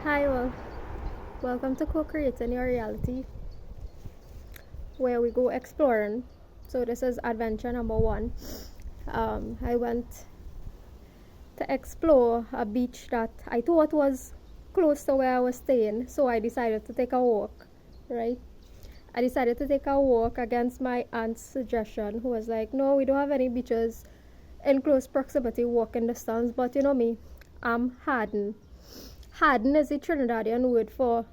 Hi, welcome to Co-Creating Your Reality, where we go exploring. So this is adventure number one. I went to explore a beach that I thought was close to where I was staying, so I decided to take a walk, right? I decided to take a walk against my aunt's suggestion, who was like, no, we don't have any beaches in close proximity, walking distance, but you know me, I'm hardened. Hardened is the Trinidadian word for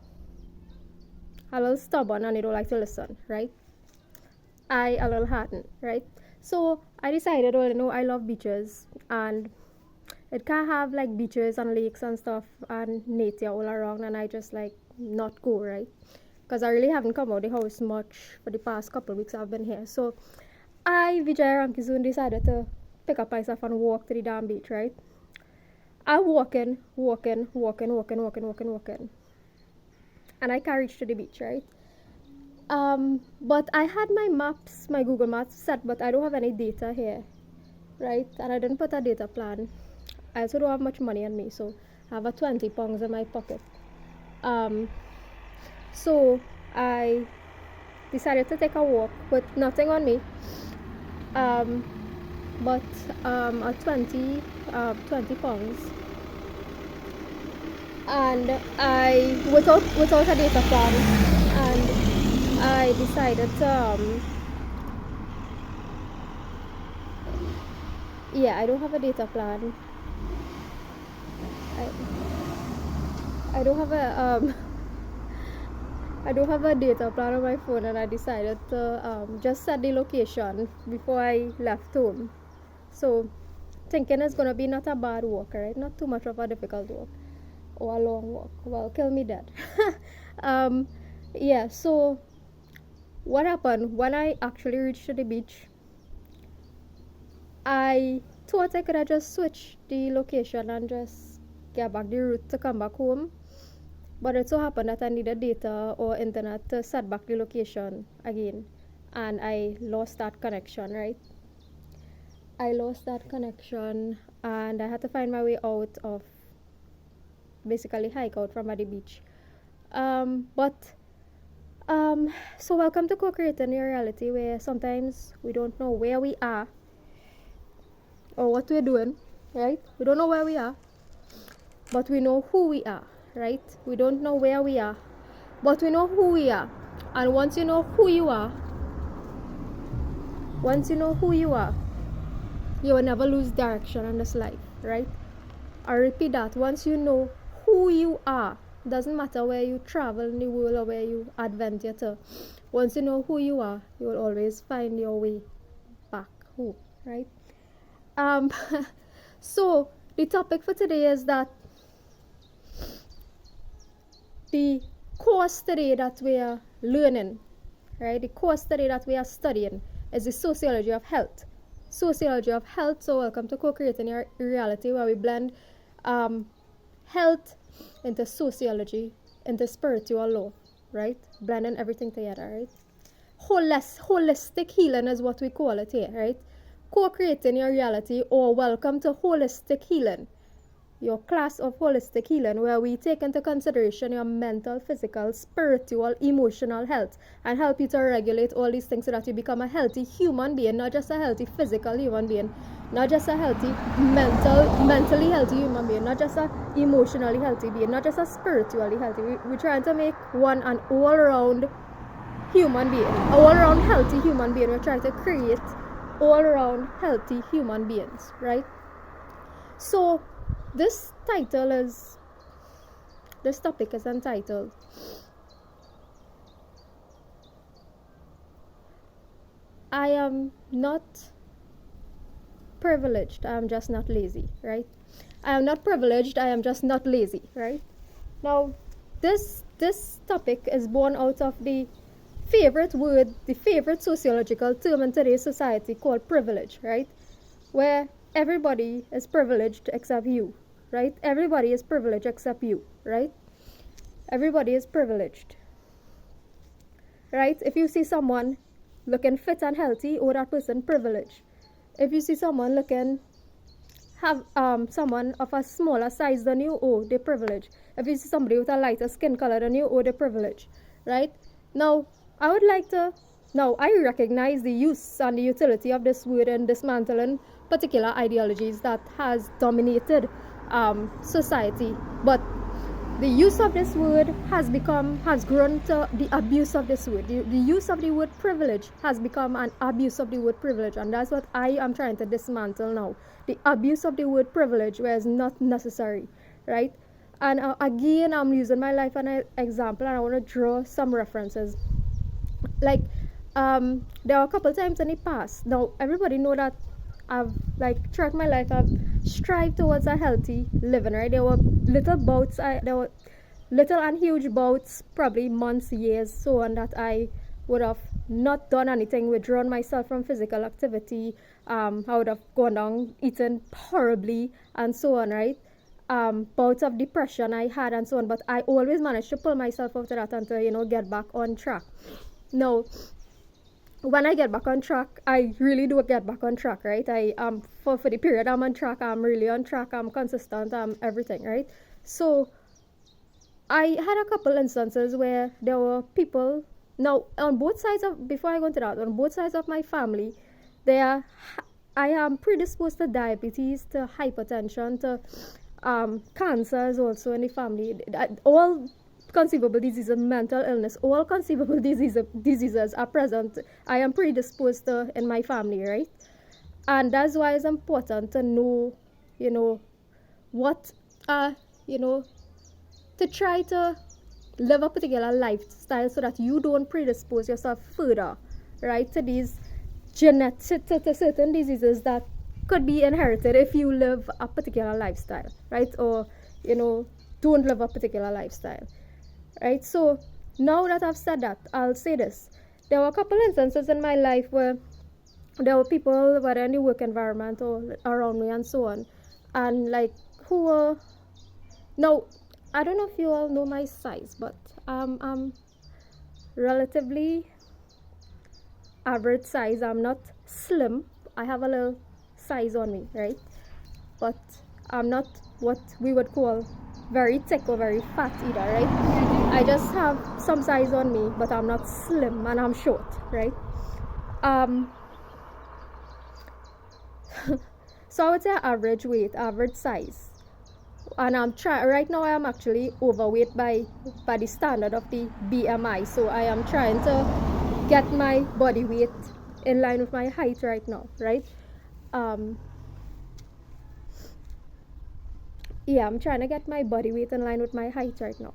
a little stubborn and they don't like to listen, right? I a little hardened, right? So I decided, well, I love beaches and it can have like beaches and lakes and stuff and nature all around, and I just like not go, right? Because I really haven't come out the house much for the past couple of weeks I've been here. So I, Vijay Rankizun, decided to pick up myself and walk to the damn beach, right? I'm walking. And I can reach to the beach, right? But I had my Google Maps set, but I don't have any data here, right? And I didn't put a data plan. I also don't have much money on me, so I have a 20 pounds in my pocket. Um, so I decided to take a walk with nothing on me, um, but a 20 pounds. And I, without a data plan, and I decided to, I don't have a data plan. I don't have I don't have a data plan on my phone, and I decided to just set the location before I left home. So thinking it's gonna be not a bad walk, right? Not too much of a difficult walk or a long walk. Well, kill me dead. um, yeah. So what happened when I actually reached the beach? I thought I could have just switched the location and just get back the route to come back home. But it so happened that I needed data or internet to set back the location again. And I lost that connection, right? I lost that connection and I had to find my way out of basically hike out from at the beach. But so welcome to Co-Creating Your Reality, where sometimes we don't know where we are or what we're doing, right? We don't know where we are, but we know who we are, right? We don't know where we are, but we know who we are. And once you know who you are, you will never lose direction in this life, right? I repeat that. Once you know who you are, doesn't matter where you travel in the world or where you adventure to, once you know who you are, you will always find your way back home, right? um so the topic for today is that the course today that we are learning, right? The course today that we are studying is the sociology of health. Sociology of health. So welcome to Co-Creating Your Reality, where we blend health into sociology, into spiritual law, right? Blending everything together, right? Holistic healing is what we call it here, right? Co-creating your reality, or welcome to holistic healing, your class of holistic healing, where we take into consideration your mental, physical, spiritual, emotional health and help you to regulate all these things so that you become a healthy human being, not just a healthy physical human being, not just a healthy mentally healthy human being, not just a emotionally healthy being, not just a spiritually healthy. We're trying to make one an all-around human being, all-around healthy human being. We're trying to create all-around healthy human beings, right? So this topic is entitled I am not privileged, I am just not lazy, right? I am not privileged, I am just not lazy, right? Now this topic is born out of the favorite word, the favorite sociological term in today's society, called privilege, right? Where everybody is privileged except you, right? Everybody is privileged except you, right? Everybody is privileged, right? If you see someone looking fit and healthy, oh, that person privileged. If you see someone looking have someone of a smaller size than you, oh, they're privileged. If you see somebody with a lighter skin color than you, oh, they're privileged, right? Now, I would like to, now I recognize the use and the utility of this word in dismantling particular ideologies that has dominated society, but the use of this word has grown to the abuse of this word. The use of the word privilege has become an abuse of the word privilege, and that's what I am trying to dismantle now. The abuse of the word privilege, where it's not necessary, right? And again, I'm using my life as an example, and I want to draw some references. Like, there are a couple times in the past. Now, everybody know that I've, like, throughout my life, I've strived towards a healthy living, right? There were little bouts, there were little and huge bouts, probably months, years, so on, that I would have not done anything, withdrawn myself from physical activity. I would have gone down eating horribly, and so on, right? Bouts of depression I had, and so on, but I always managed to pull myself out of that and to, get back on track. Now, when I get back on track, I really do get back on track, right? I for the period I'm on track, I'm really on track, I'm consistent, I'm everything, right? So I had a couple instances where there were people, now on both sides of, before I go into that, on both sides of my family, I am predisposed to diabetes, to hypertension, to cancers also in the family, all conceivable diseases, mental illness, all conceivable diseases are present. I am predisposed to in my family, right? And that's why it's important to know, what, to try to live a particular lifestyle so that you don't predispose yourself further, right, to these to certain diseases that could be inherited if you live a particular lifestyle, right? Or, don't live a particular lifestyle. Right, so now that I've said that, I'll say this. There were a couple instances in my life where there were people, whether in the work environment or around me and so on, and like, who were, now, I don't know if you all know my size, but I'm relatively average size. I'm not slim. I have a little size on me, right? But I'm not what we would call very thick or very fat either, right? I just have some size on me, but I'm not slim and I'm short, right? So I would say average weight, average size. And right now I am actually overweight by the standard of the BMI. So I am trying to get my body weight in line with my height right now, right? Yeah, I'm trying to get my body weight in line with my height right now,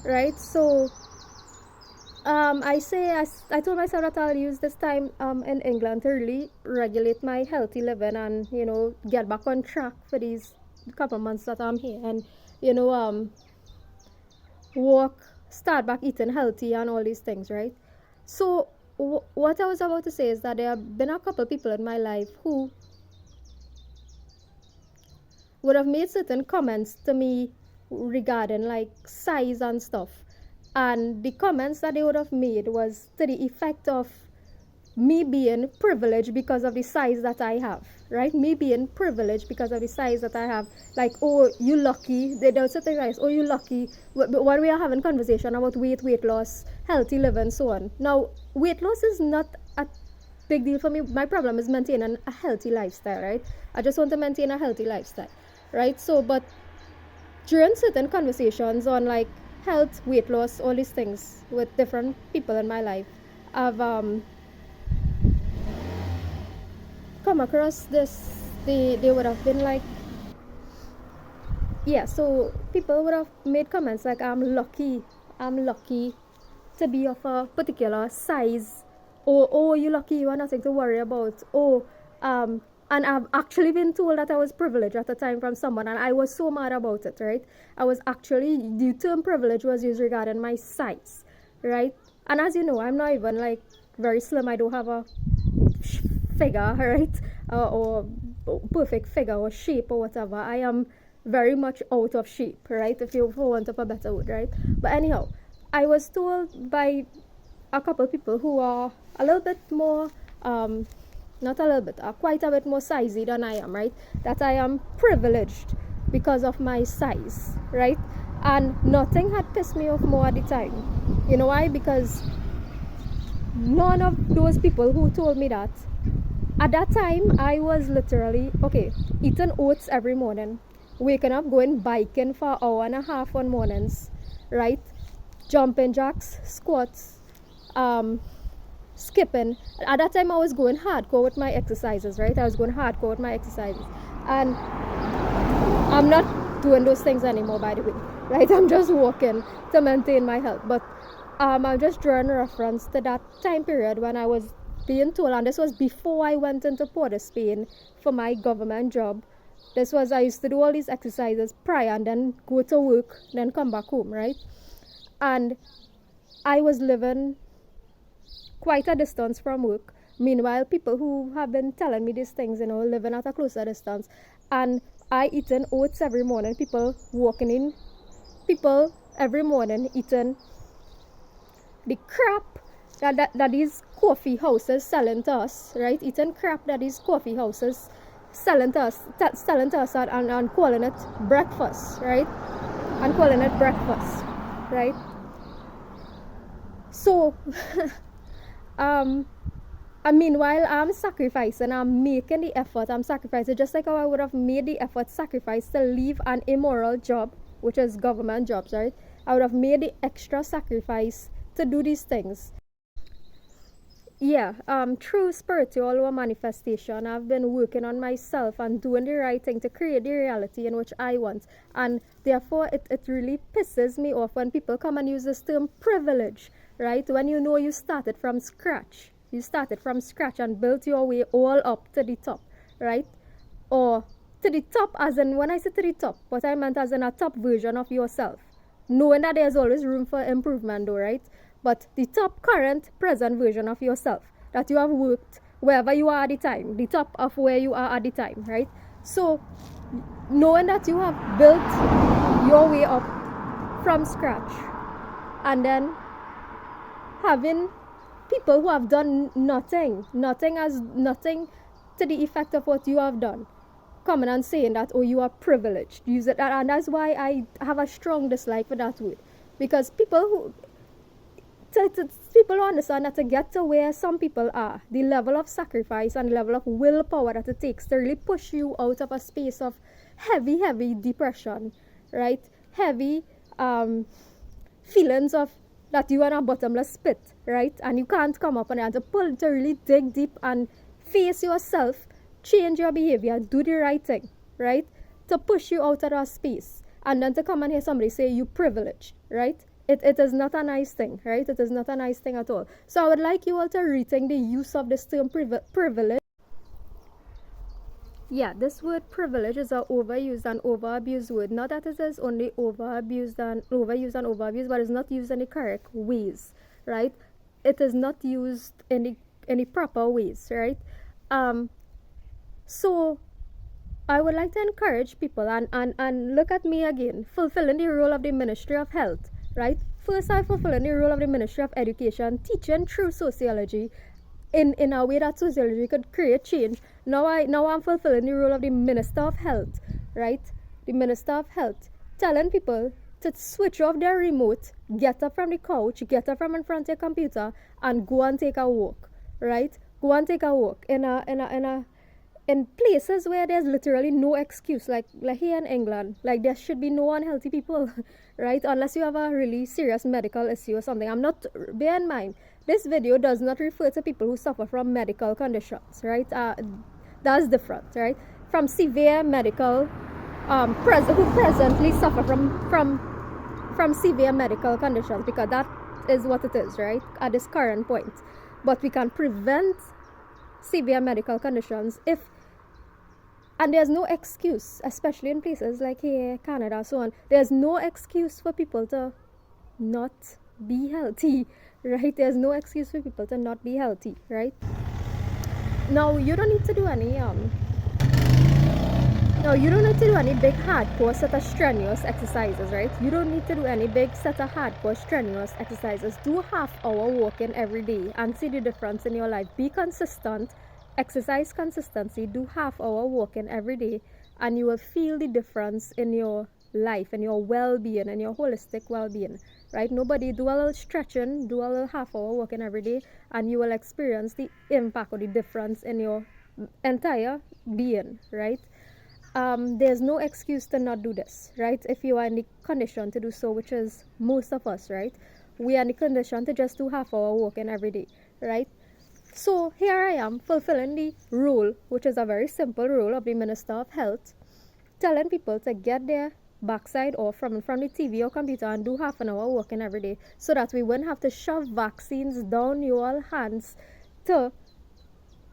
right? So I told myself that I'll use this time in England to really regulate my healthy living and get back on track for these couple months that I'm here, and start back eating healthy and all these things, right? So what I was about to say is that there have been a couple people in my life who would have made certain comments to me regarding like size and stuff, and the comments that they would have made was to the effect of me being privileged because of the size that I have, right? Me being privileged because of the size that I have. Like, oh, you lucky. They don't say things, oh, you lucky. But when we are having conversation about weight loss, healthy living, so on. Now, weight loss is not a big deal for me. My problem is maintaining a healthy lifestyle, right? I just want to maintain a healthy lifestyle, right? So, but during certain conversations on like health, weight loss, all these things with different people in my life, I've come across this. They would have been like, yeah, so people would have made comments like, I'm lucky to be of a particular size, or oh, you're lucky, you have nothing to worry about, and I've actually been told that I was privileged at the time from someone, and I was so mad about it, right? I was actually, the term privilege was used regarding my size, right? And as you know, I'm not even like very slim. I don't have a figure, right? Or perfect figure or shape or whatever. I am very much out of shape, right? If you want of a better word, right? But anyhow, I was told by a couple people who are a little bit more not a little bit, quite a bit more sizey than I am, right? That I am privileged because of my size, right? And nothing had pissed me off more at the time. You know why? Because none of those people who told me that, at that time, I was literally, okay, eating oats every morning, waking up, going biking for an hour and a half on mornings, right? Jumping jacks, squats, skipping. At that time, I was going hardcore with my exercises, right? I was going hardcore with my exercises. And I'm not doing those things anymore, by the way, right? I'm just walking to maintain my health. But I'm just drawing a reference to that time period when I was being told, and this was before I went into Port of Spain for my government job. This was, I used to do all these exercises prior and then go to work, then come back home, right? And I was living quite a distance from work. Meanwhile, people who have been telling me these things, living at a closer distance. And I eating oats every morning, people walking in, people every morning eating the crap that these coffee houses selling to us, right? Eating crap that these coffee houses selling to us and calling it breakfast, right? And calling it breakfast, right? So, and meanwhile, I'm sacrificing, I'm making the effort, I'm sacrificing, just like how I would have made the effort, sacrifice to leave an immoral job, which is government jobs, right? I would have made the extra sacrifice to do these things. Yeah, through spiritual or manifestation, I've been working on myself and doing the right thing to create the reality in which I want. And therefore, it really pisses me off when people come and use this term privilege, right? When you know you started from scratch. You started from scratch and built your way all up to the top, right? Or to the top, as in, when I say to the top, what I meant as in a top version of yourself. Knowing that there's always room for improvement, though, right? But the top current present version of yourself that you have worked wherever you are at the time, the top of where you are at the time, right? So knowing that you have built your way up from scratch, and then having people who have done nothing to the effect of what you have done, coming and saying that, oh, you are privileged, use it, and that's why I have a strong dislike for that word, because people understand that to get to where some people are, the level of sacrifice and level of willpower that it takes to really push you out of a space of heavy depression, right? Heavy feelings of that you are in a bottomless pit, right? And you can't come up, and you have to really dig deep and face yourself, change your behavior, do the right thing, right? To push you out of that space, and then to come and hear somebody say you privileged, right? It is not a nice thing, right? It is not a nice thing at all. So I would like you all to rethink the use of this term privilege. Yeah, this word privilege is an overused and overabused word. Not that it is only overused and overabused, but it's not used in the correct ways, right? It is not used in the proper ways, right? So I would like to encourage people and look at me again, fulfilling the role of the Ministry of Health, right? First, I fulfilling the role of the Ministry of Education, teaching through sociology in a way that sociology could create change. Now I'm fulfilling the role of the Minister of Health, right? The Minister of Health, telling people to switch off their remote, get up from the couch, get up from in front of your computer, and go and take a walk, right? Go and take a walk in places where there's literally no excuse, like here in England, like there should be no unhealthy people, right? Unless you have a really serious medical issue or something. Bear in mind, this video does not refer to people who suffer from medical conditions, right? That's different, right? From severe medical, who presently suffer from severe medical conditions, because that is what it is, right? At this current point. But we can prevent severe medical conditions and there's no excuse, especially in places like here, Canada, so on. There's no excuse for people to not be healthy, right? There's no excuse for people to not be healthy, right? Now, you don't need to do any big hardcore set of strenuous exercises, right? You don't need to do any big set of hardcore strenuous exercises. Do half-hour walking every day and see the difference in your life. Be consistent exercise consistency, do half hour walking every day, and you will feel the difference in your life and your well-being and your holistic well-being, right? Nobody do a little stretching, do a little half hour walking every day, and you will experience the impact or the difference in your entire being, right? There's no excuse to not do this, right? If you are in the condition to do so, which is most of us, right? We are in the condition to just do half hour walking every day, right? So here I am fulfilling the role, which is a very simple role of the Minister of Health, telling people to get their backside off from the TV or computer and do half an hour walking every day so that we wouldn't have to shove vaccines down your hands to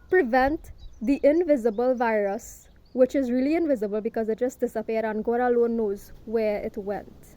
prevent the invisible virus, which is really invisible because it just disappeared and God alone knows where it went.